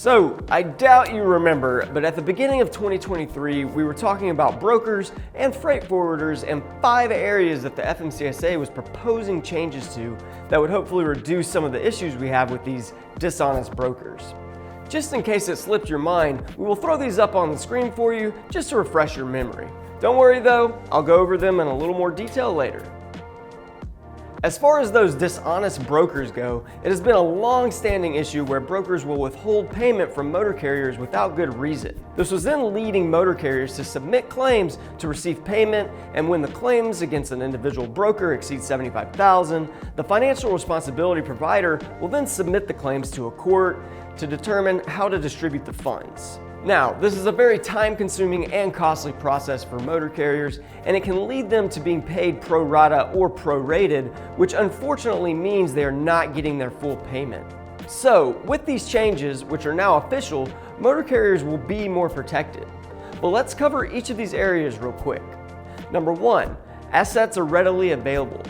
So, I doubt you remember, but at the beginning of 2023, we were talking about brokers and freight forwarders and 5 areas that the FMCSA was proposing changes to that would hopefully reduce some of the issues we have with these dishonest brokers. Just in case it slipped your mind, we will throw these up on the screen for you just to refresh your memory. Don't worry though, I'll go over them in a little more detail later. As far as those dishonest brokers go, it has been a long-standing issue where brokers will withhold payment from motor carriers without good reason. This was then leading motor carriers to submit claims to receive payment, and when the claims against an individual broker exceed $75,000, the financial responsibility provider will then submit the claims to a court to determine how to distribute the funds. Now, this is a very time-consuming and costly process for motor carriers, and it can lead them to being paid pro rata or prorated, which unfortunately means they are not getting their full payment. So, with these changes, which are now official, motor carriers will be more protected. But let's cover each of these areas real quick. Number 1, assets are readily available.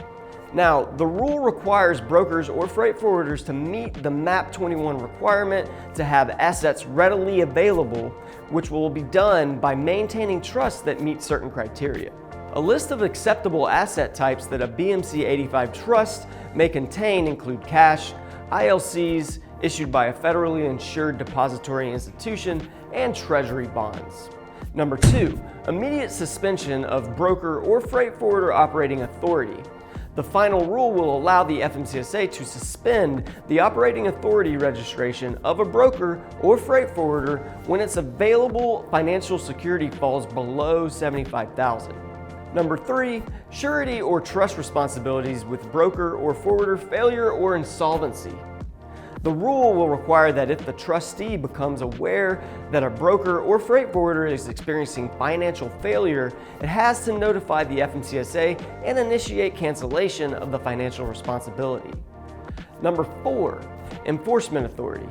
Now, the rule requires brokers or freight forwarders to meet the MAP 21 requirement to have assets readily available, which will be done by maintaining trusts that meet certain criteria. A list of acceptable asset types that a BMC 85 trust may contain include cash, ILCs issued by a federally insured depository institution, and treasury bonds. Number 2, immediate suspension of broker or freight forwarder operating authority. The final rule will allow the FMCSA to suspend the operating authority registration of a broker or freight forwarder when its available financial security falls below $75,000. Number 3, surety or trust responsibilities with broker or forwarder failure or insolvency. The rule will require that if the trustee becomes aware that a broker or freight forwarder is experiencing financial failure, it has to notify the FMCSA and initiate cancellation of the financial responsibility. Number 4, enforcement authority.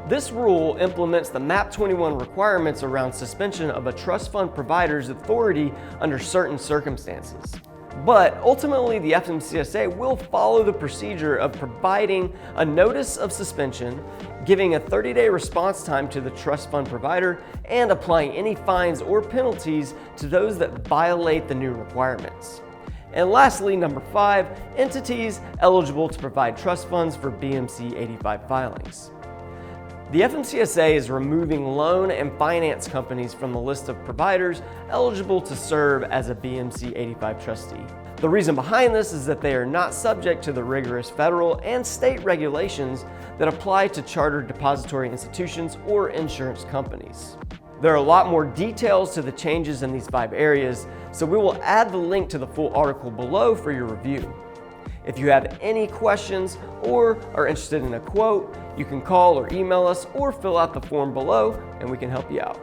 This rule implements the MAP 21 requirements around suspension of a trust fund provider's authority under certain circumstances. But ultimately, the FMCSA will follow the procedure of providing a notice of suspension, giving a 30-day response time to the trust fund provider, and applying any fines or penalties to those that violate the new requirements. And lastly, number 5, entities eligible to provide trust funds for BMC 85 filings. The FMCSA is removing loan and finance companies from the list of providers eligible to serve as a BMC 85 trustee. The reason behind this is that they are not subject to the rigorous federal and state regulations that apply to chartered depository institutions or insurance companies. There are a lot more details to the changes in these 5 areas, so we will add the link to the full article below for your review. If you have any questions or are interested in a quote, you can call or email us or fill out the form below and we can help you out.